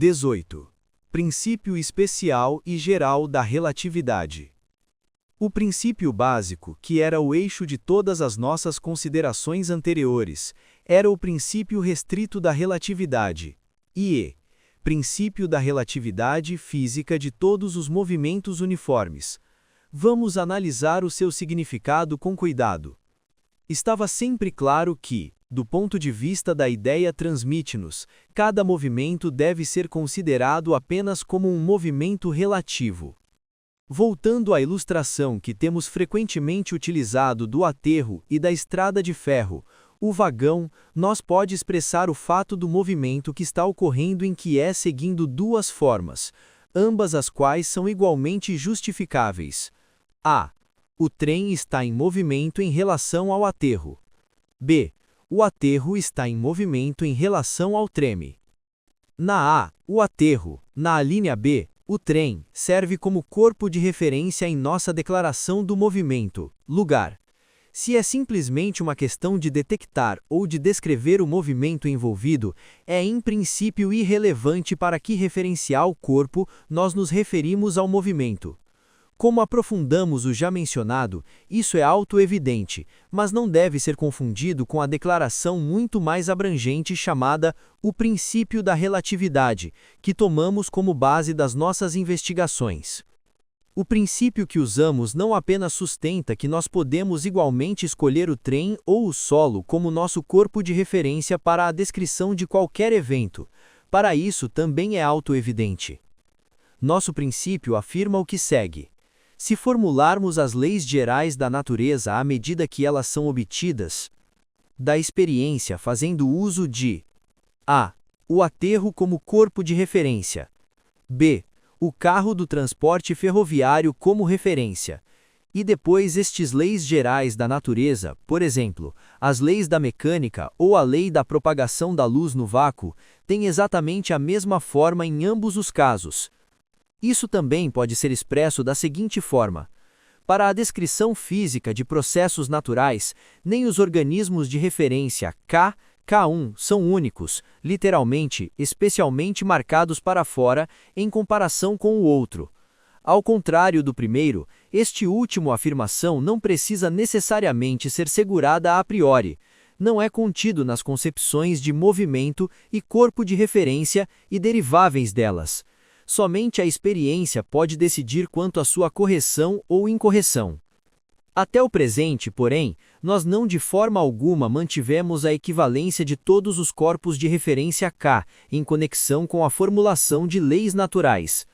18. Princípio especial e geral da relatividade. O princípio básico, que era o eixo de todas as nossas considerações anteriores, era o princípio restrito da relatividade, i.e., princípio da relatividade física de todos os movimentos uniformes. Vamos analisar o seu significado com cuidado. Estava sempre claro que, do ponto de vista da ideia transmite-nos, cada movimento deve ser considerado apenas como um movimento relativo. Voltando à ilustração que temos frequentemente utilizado do aterro e da estrada de ferro, o vagão, nós pode expressar o fato do movimento que está ocorrendo em que é seguindo duas formas, ambas as quais são igualmente justificáveis. A. O trem está em movimento em relação ao aterro. B. O aterro está em movimento em relação ao treme. Na A, o aterro, na linha B, o trem, serve como corpo de referência em nossa declaração do movimento, lugar. Se é simplesmente uma questão de detectar ou de descrever o movimento envolvido, é em princípio irrelevante para que referencial corpo nós nos referimos ao movimento. Como aprofundamos o já mencionado, isso é autoevidente, mas não deve ser confundido com a declaração muito mais abrangente chamada o princípio da relatividade, que tomamos como base das nossas investigações. O princípio que usamos não apenas sustenta que nós podemos igualmente escolher o trem ou o solo como nosso corpo de referência para a descrição de qualquer evento. Para isso também é autoevidente. Nosso princípio afirma o que segue. Se formularmos as leis gerais da natureza à medida que elas são obtidas da experiência fazendo uso de a. O aterro como corpo de referência. B. O carro do transporte ferroviário como referência. E depois estes leis gerais da natureza, por exemplo, as leis da mecânica ou a lei da propagação da luz no vácuo, têm exatamente a mesma forma em ambos os casos. Isso também pode ser expresso da seguinte forma. Para a descrição física de processos naturais, nem os organismos de referência K, K1 são únicos, literalmente, especialmente marcados para fora, em comparação com o outro. Ao contrário do primeiro, este último afirmação não precisa necessariamente ser segurada a priori. Não é contido nas concepções de movimento e corpo de referência e deriváveis delas. Somente a experiência pode decidir quanto à sua correção ou incorreção. Até o presente, porém, nós não de forma alguma mantivemos a equivalência de todos os corpos de referência K, em conexão com a formulação de leis naturais.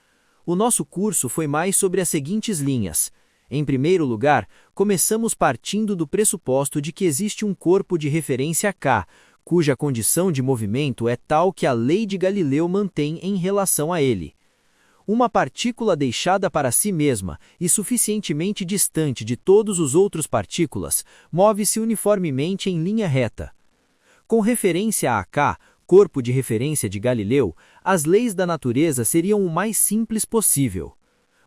O nosso curso foi mais sobre as seguintes linhas. Em primeiro lugar, começamos partindo do pressuposto de que existe um corpo de referência K, cuja condição de movimento é tal que a lei de Galileu mantém em relação a ele. Uma partícula deixada para si mesma e suficientemente distante de todos os outros partículas, move-se uniformemente em linha reta. Com referência a K, corpo de referência de Galileu, as leis da natureza seriam o mais simples possível.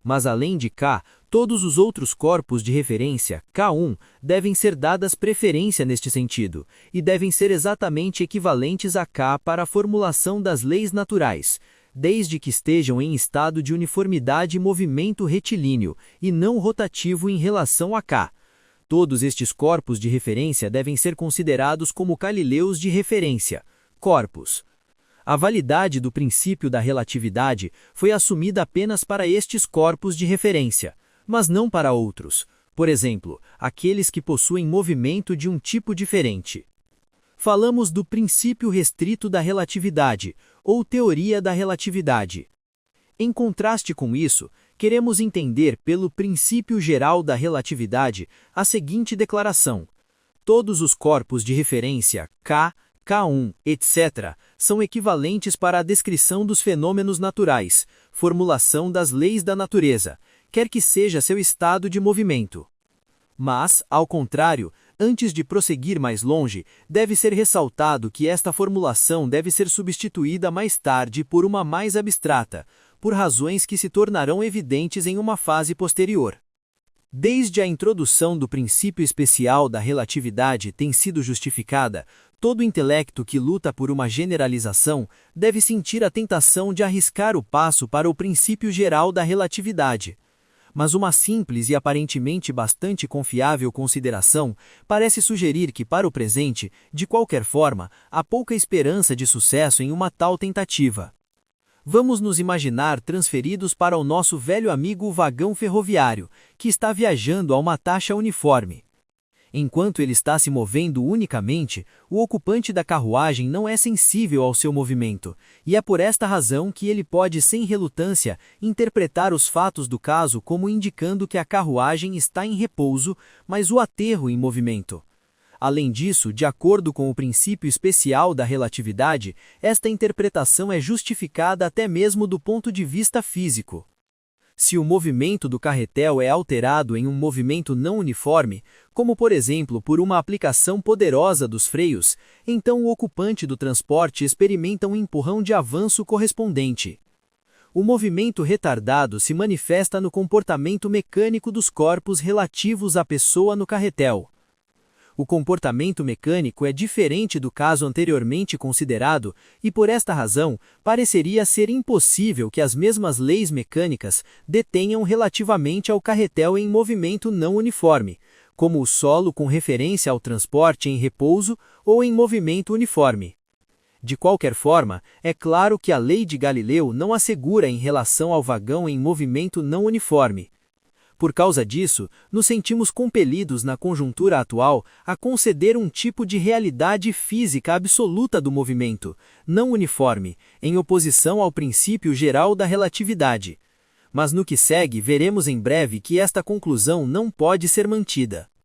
Mas além de K, todos os outros corpos de referência, K1, devem ser dadas preferência neste sentido, e devem ser exatamente equivalentes a K para a formulação das leis naturais, desde que estejam em estado de uniformidade e movimento retilíneo, e não rotativo em relação a K. Todos estes corpos de referência devem ser considerados como galileus de referência, corpos. A validade do princípio da relatividade foi assumida apenas para estes corpos de referência, mas não para outros, por exemplo, aqueles que possuem movimento de um tipo diferente. Falamos do princípio restrito da relatividade, ou teoria da relatividade. Em contraste com isso, queremos entender pelo princípio geral da relatividade a seguinte declaração. Todos os corpos de referência K, K1, etc., são equivalentes para a descrição dos fenômenos naturais, formulação das leis da natureza, quer que seja seu estado de movimento. Mas, ao contrário, antes de prosseguir mais longe, deve ser ressaltado que esta formulação deve ser substituída mais tarde por uma mais abstrata, por razões que se tornarão evidentes em uma fase posterior. Desde a introdução do princípio especial da relatividade tem sido justificada, Todo intelecto que luta por uma generalização deve sentir a tentação de arriscar o passo para o princípio geral da relatividade. Mas uma simples e aparentemente bastante confiável consideração parece sugerir que, para o presente, de qualquer forma, há pouca esperança de sucesso em uma tal tentativa. Vamos nos imaginar transferidos para o nosso velho amigo vagão ferroviário, que está viajando a uma taxa uniforme. Enquanto ele está se movendo unicamente, o ocupante da carruagem não é sensível ao seu movimento, e é por esta razão que ele pode sem relutância interpretar os fatos do caso como indicando que a carruagem está em repouso, mas o aterro em movimento. Além disso, de acordo com o princípio especial da relatividade, esta interpretação é justificada até mesmo do ponto de vista físico. Se o movimento do carretel é alterado em um movimento não uniforme, como por exemplo por uma aplicação poderosa dos freios, então o ocupante do transporte experimenta um empurrão de avanço correspondente. O movimento retardado se manifesta no comportamento mecânico dos corpos relativos à pessoa no carretel. O comportamento mecânico é diferente do caso anteriormente considerado e, por esta razão, pareceria ser impossível que as mesmas leis mecânicas detenham relativamente ao carretel em movimento não uniforme, como o solo com referência ao transporte em repouso ou em movimento uniforme. De qualquer forma, é claro que a lei de Galileu não assegura em relação ao vagão em movimento não uniforme. Por causa disso, nos sentimos compelidos na conjuntura atual a conceder um tipo de realidade física absoluta do movimento, não uniforme, em oposição ao princípio geral da relatividade. Mas no que segue veremos em breve que esta conclusão não pode ser mantida.